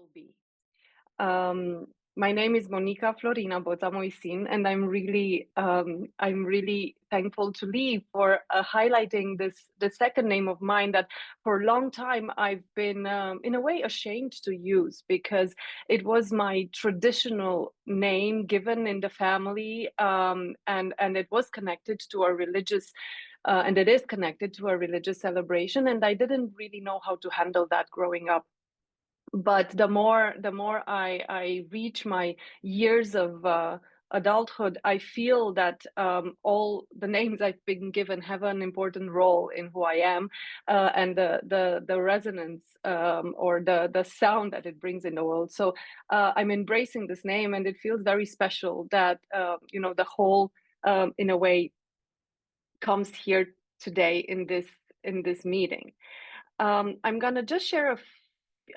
will be. My name is Monica Florina Boța-Moisin, and I'm really thankful to Lee for highlighting the second name of mine that for a long time I've been in a way ashamed to use, because it was my traditional name given in the family, and it was connected to a religious. And it is connected to a religious celebration, and I didn't really know how to handle that growing up. But the more I reach my years of adulthood, I feel that all the names I've been given have an important role in who I am, and the resonance, or the sound that it brings in the world. So I'm embracing this name, and it feels very special that the whole, in a way, comes here today in this meeting. I'm gonna just share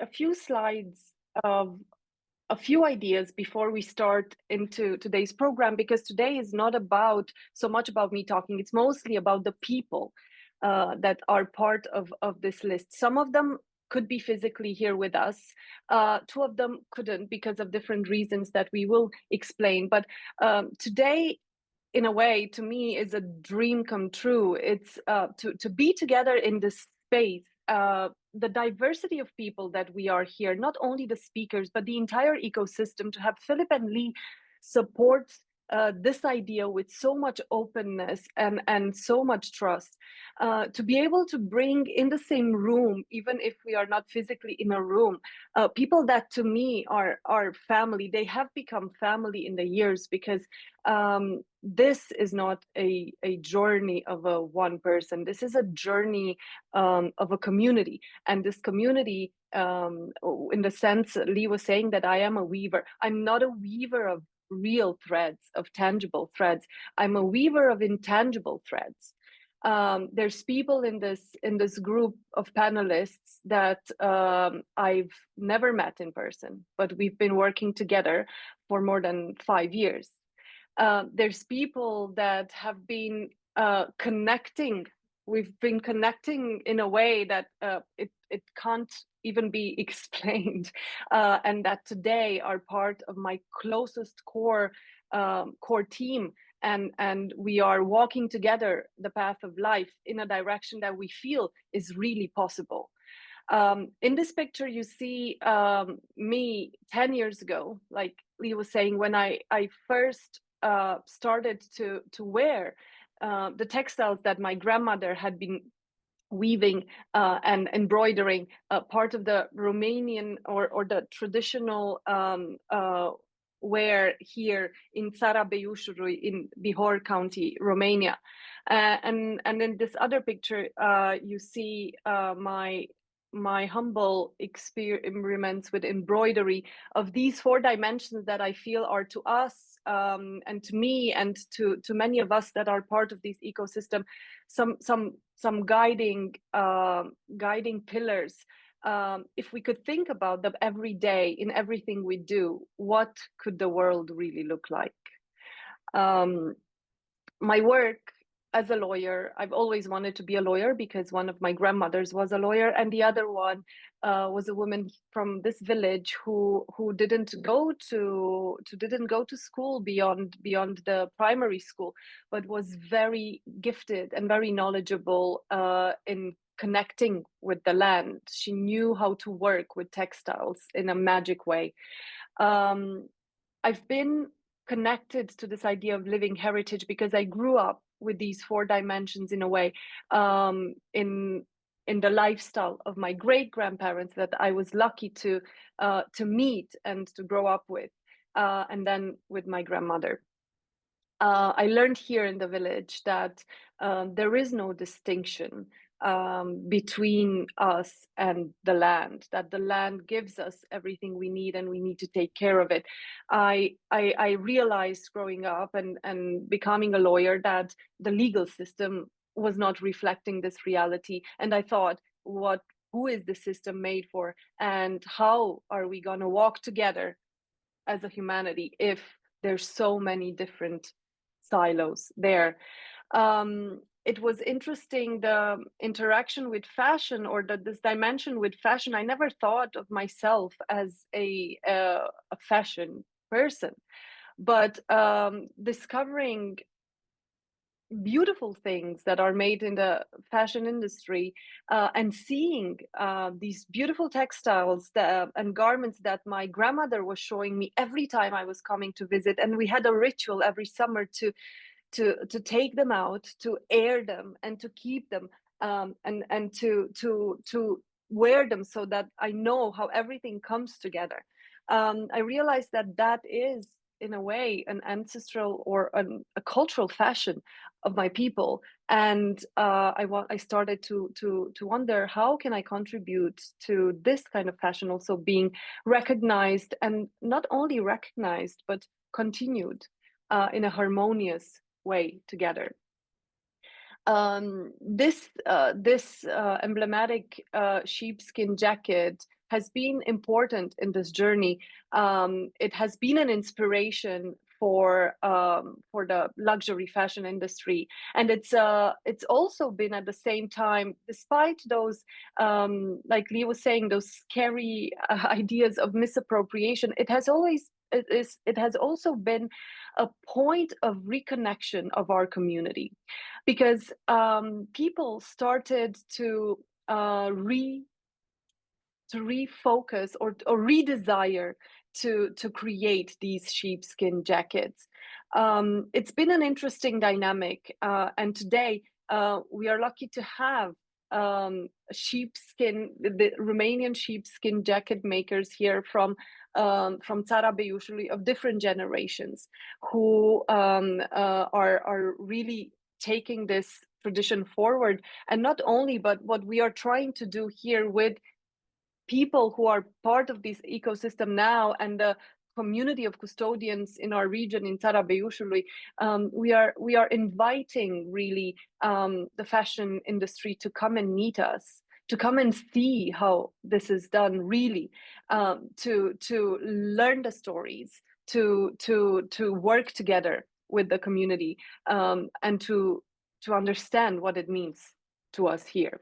a few slides of a few ideas before we start into today's program, because today is not about so much about me talking. It's mostly about the people that are part of this list. Some of them could be physically here with us. Two of them couldn't because of different reasons that we will explain. But today, in a way, to me, is a dream come true. It's to be together in this space. The diversity of people that we are here, not only the speakers, but the entire ecosystem, to have Philip and Lee support this idea with so much openness and so much trust, to be able to bring in the same room, even if we are not physically in a room, people that to me are family. They have become family in the years, because this is not a journey of a one person. This is a journey of a community. And this community, in the sense Lee was saying that I am a weaver. I'm not a weaver of real threads, of tangible threads. I'm a weaver of intangible threads. There's people in this group of panelists that I've never met in person, but we've been working together for more than 5 years. There's people that have been connecting. We've been connecting in a way that it can't even be explained, and that today are part of my closest core team, and we are walking together the path of life in a direction that we feel is really possible. In this picture, you see me 10 years ago, like Lee was saying, when I first started to wear the textiles that my grandmother had been weaving and embroidering, part of the Romanian or the traditional wear here in Țara Beiușului in Bihor County, Romania. And in this other picture, you see my humble experiments with embroidery of these 4 dimensions that I feel are to us, and to me, and to many of us that are part of this ecosystem, some guiding pillars. If we could think about them every day in everything we do, what could the world really look like? My work as a lawyer, I've always wanted to be a lawyer because one of my grandmothers was a lawyer, and the other one was a woman from this village who didn't go to school beyond the primary school, but was very gifted and very knowledgeable in connecting with the land. She knew how to work with textiles in a magic way. I've been connected to this idea of living heritage because I grew up with these 4 dimensions in a way, in the lifestyle of my great grandparents that I was lucky to meet and to grow up with, and then with my grandmother. I learned here in the village that there is no distinction between us and the land, that the land gives us everything we need and we need to take care of it. I realized growing up and becoming a lawyer that the legal system was not reflecting this reality. And I thought, who is the system made for? And how are we going to walk together as a humanity if there's so many different silos there? it was interesting, the interaction with fashion, or this dimension with fashion. I never thought of myself as a fashion person, but discovering beautiful things that are made in the fashion industry, and seeing these beautiful textiles and garments that my grandmother was showing me every time I was coming to visit. And we had a ritual every summer to take them out, to air them, and to keep them, and to wear them, so that I know how everything comes together. I realized that that is, in a way, an ancestral or a cultural fashion of my people. And I started to wonder, how can I contribute to this kind of fashion also being recognized, and not only recognized but continued in a harmonious way together. This emblematic sheepskin jacket has been important in this journey. It has been an inspiration for the luxury fashion industry, and it's also been, at the same time, despite those, like Lee was saying, those scary ideas of misappropriation, it has also been a point of reconnection of our community, because people started to refocus or redesire to create these sheepskin jackets. It's been an interesting dynamic, and today we are lucky to have the Romanian sheepskin jacket makers here from Țara Beiușului, of different generations, who are really taking this tradition forward. And not only, but what we are trying to do here with people who are part of this ecosystem now, and the community of custodians in our region, in Țara Beiușului, we are inviting really the fashion industry to come and meet us, to come and see how this is done, really, to learn the stories, to work together with the community, and to understand what it means to us here.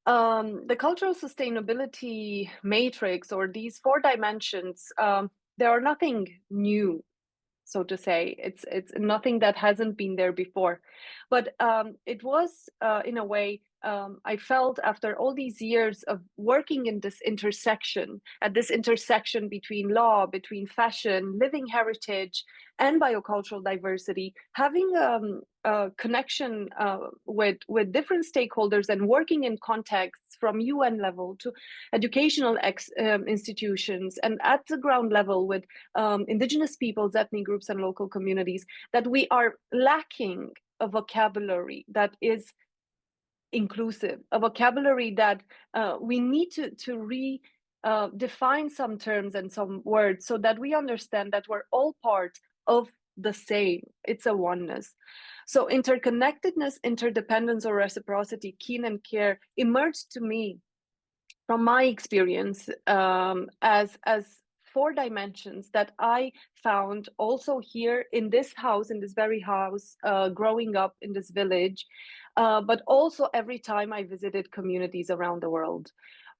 The cultural sustainability matrix, or these 4 dimensions, they are nothing new, so to say. It's nothing that hasn't been there before, but it was, in a way, I felt, after all these years of working in this intersection, at this intersection between law, between fashion, living heritage, and biocultural diversity, having a connection with different stakeholders, and working in contexts from UN level to educational institutions, and at the ground level with Indigenous peoples, ethnic groups, and local communities, that we are lacking a vocabulary that is inclusive, a vocabulary that we need to define some terms and some words, so that we understand that we're all part of the same. It's a oneness. So interconnectedness, interdependence, or reciprocity, kin and care, emerged to me from my experience as 4 dimensions that I found also here in this house, in this very house, growing up in this village, but also every time I visited communities around the world,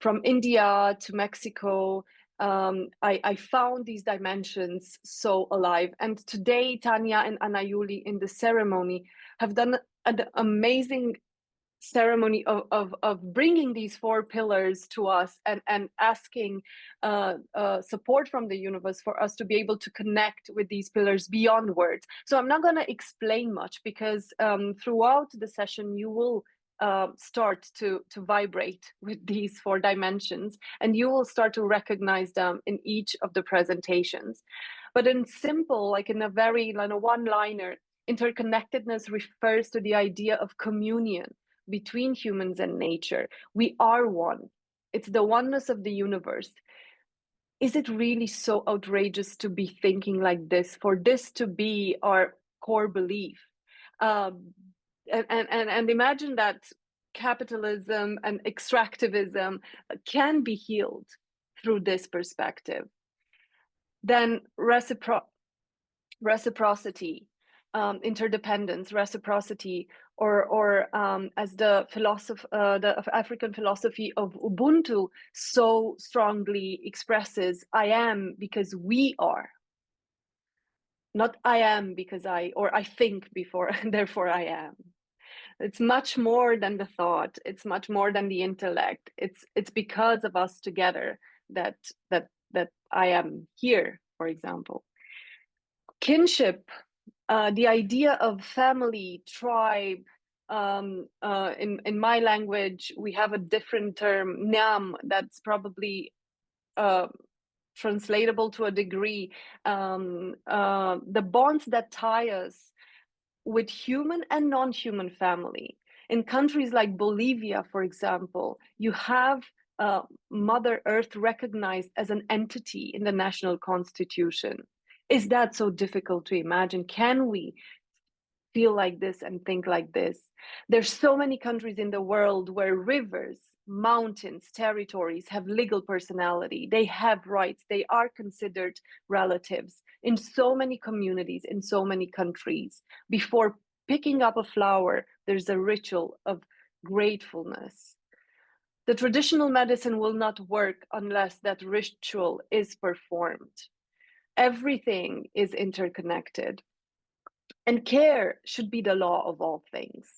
from India to Mexico. I found these dimensions so alive. And today, Tanya and Anayuli, in the ceremony, have done an amazing ceremony of bringing these 4 pillars to us, and asking support from the universe for us to be able to connect with these pillars beyond words. So I'm not going to explain much, because throughout the session you will start to vibrate with these 4 dimensions, and you will start to recognize them in each of the presentations. But in simple, like in a very one-liner, interconnectedness refers to the idea of communion between humans and nature. We are one. It's the oneness of the universe. Is it really so outrageous to be thinking like this, for this to be our core belief? And imagine that capitalism and extractivism can be healed through this perspective. Then reciprocity. interdependence, reciprocity, or as the African philosophy of Ubuntu so strongly expresses, I am because we are. Not I am because or I think before, therefore I am. It's much more than the thought. It's much more than the intellect. It's because of us together that I am here, for example. Kinship, the idea of family, tribe. In my language, we have a different term, Nam, that's probably translatable to a degree. The bonds that tie us with human and non-human family. In countries like Bolivia, for example, you have Mother Earth recognized as an entity in the national constitution. Is that so difficult to imagine? Can we feel like this and think like this? There's so many countries in the world where rivers, mountains, territories have legal personality. They have rights. They are considered relatives in so many communities, in so many countries. Before picking up a flower, there's a ritual of gratefulness. The traditional medicine will not work unless that ritual is performed. Everything is interconnected. And care should be the law of all things,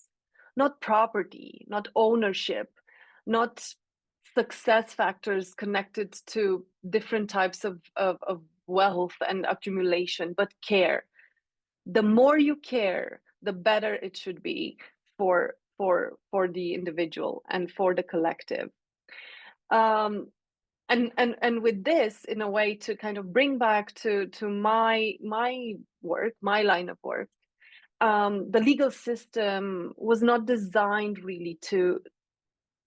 not property, not ownership, not success factors connected to different types of wealth and accumulation, but care. The more you care, the better it should be for the individual and for the collective. And with this, in a way, to kind of bring back to my work, my line of work, the legal system was not designed really to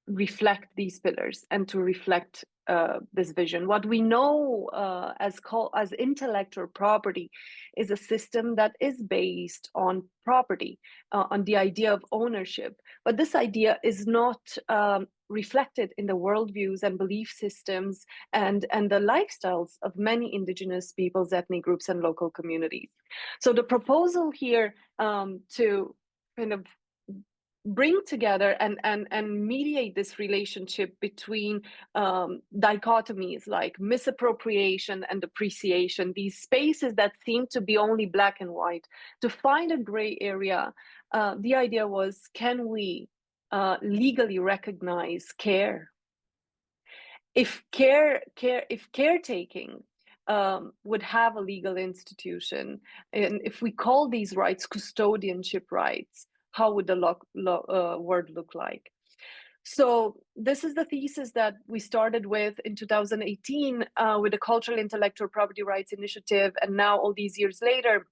reflect these pillars and to reflect this vision. What we know as intellectual property is a system that is based on property, on the idea of ownership. But this idea is not reflected in the worldviews and belief systems and the lifestyles of many indigenous peoples, ethnic groups, and local communities. So the proposal here to kind of bring together and mediate this relationship between dichotomies like misappropriation and appreciation, these spaces that seem to be only black and white, to find a gray area. The idea was, can we legally recognize care? If caretaking would have a legal institution, and if we call these rights custodianship rights, how would the word look like? So this is the thesis that we started with in 2018 with the Cultural Intellectual Property Rights Initiative. And now, all these years later,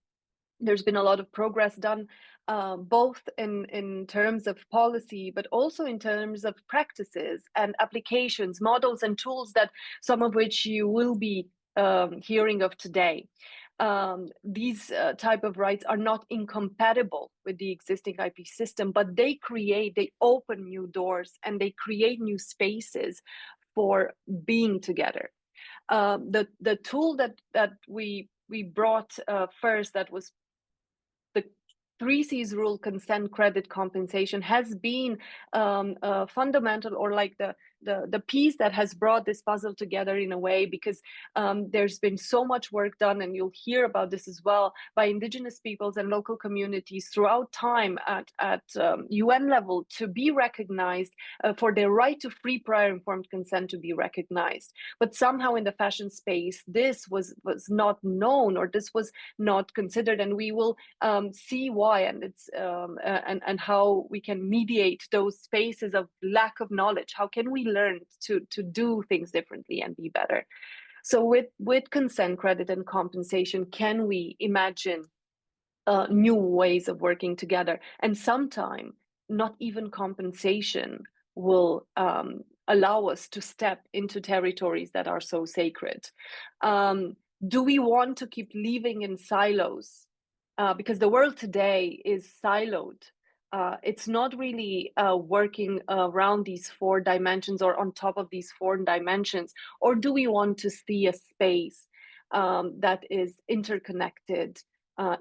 there's been a lot of progress done, both in terms of policy, but also in terms of practices and applications, models and tools, that some of which you will be hearing of today. These type of rights are not incompatible with the existing IP system, but they open new doors and they create new spaces for being together. The tool that we brought first, that was the 3Cs rule, consent, credit, compensation, has been fundamental, or like the piece that has brought this puzzle together in a way, because there's been so much work done, and you'll hear about this as well, by indigenous peoples and local communities throughout time at UN level, to be recognized for their right to free prior informed consent to be recognized. But somehow in the fashion space, this was not known, or this was not considered, and we will see why, and it's and how we can mediate those spaces of lack of knowledge. How can we learn to do things differently and be better? So with consent, credit, and compensation, can we imagine new ways of working together? And sometime not even compensation will allow us to step into territories that are so sacred. Do we want to keep living in silos? Because the world today is siloed. It's not really working around these 4 dimensions or on top of these 4 dimensions. Or do we want to see a space that is interconnected,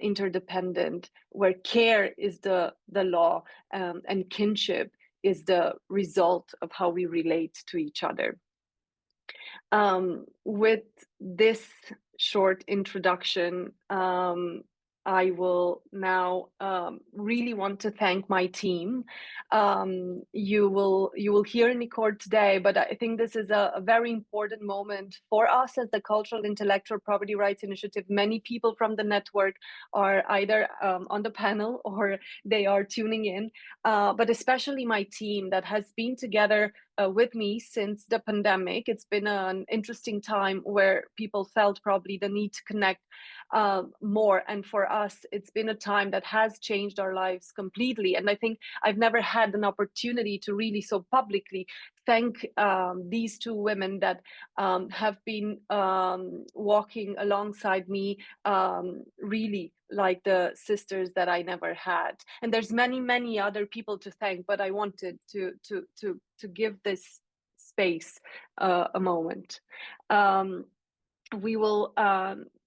interdependent, where care is the law, and kinship is the result of how we relate to each other. With this short introduction, I will now really want to thank my team. You will hear Nicole today, but I think this is a very important moment for us as the Cultural Intellectual Property Rights Initiative. Many people from the network are either on the panel or they are tuning in, but especially my team that has been together with me since the pandemic. It's been an interesting time where people felt probably the need to connect more. And for us, it's been a time that has changed our lives completely. And I think I've never had an opportunity to really so publicly thank these two women that have been walking alongside me, really like the sisters that I never had. And there's many other people to thank, but I wanted to give this space a moment. We will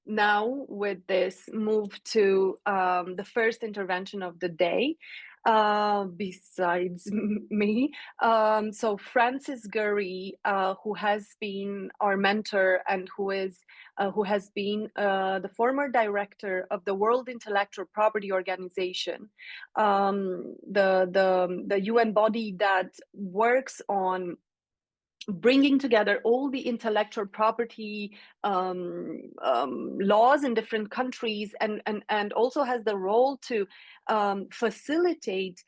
now with this move to the first intervention of the day, besides me. So Frances Gurry, who has been our mentor and who has been the former director of the World Intellectual Property Organization, the UN body that works on bringing together all the intellectual property laws in different countries, and also has the role to facilitate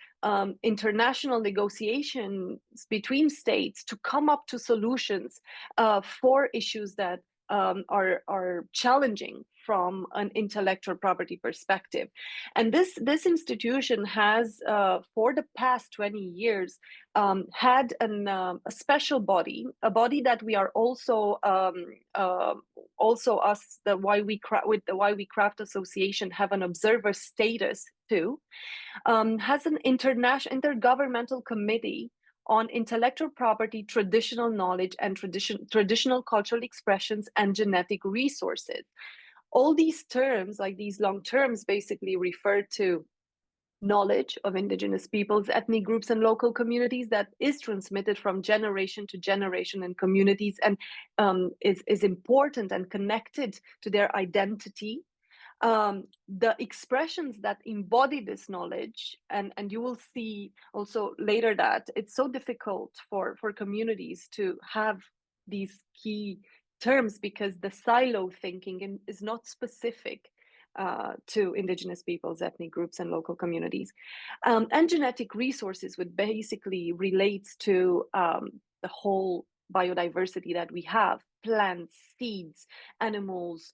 international negotiations between states to come up to solutions for issues that are challenging from an intellectual property perspective. And this institution has, for the past 20 years, had a special body, a body that we are also us, the with the WhyWeCraft Association, have an observer status too. Has an intergovernmental committee on intellectual property, traditional knowledge, and traditional cultural expressions and genetic resources. All these terms, like these long terms, basically refer to knowledge of Indigenous peoples, ethnic groups, and local communities that is transmitted from generation to generation in communities, and is important and connected to their identity. The expressions that embody this knowledge, and you will see also later that it's so difficult for communities to have these key terms because the silo thinking is not specific to Indigenous peoples, ethnic groups, and local communities. And genetic resources, which basically relates to the whole biodiversity that we have: plants, seeds, animals,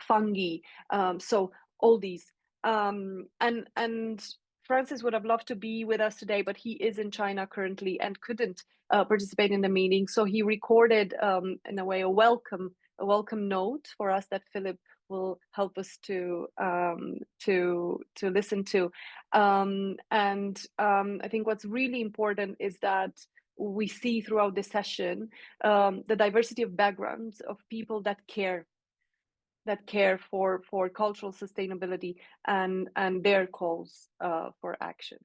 fungi. So all these. And Francis would have loved to be with us today, but he is in China currently and couldn't participate in the meeting. So he recorded, in a way, a welcome note for us that Philip will help us to listen to. I think what's really important is that we see throughout the session the diversity of backgrounds of people that care for cultural sustainability and their calls for action.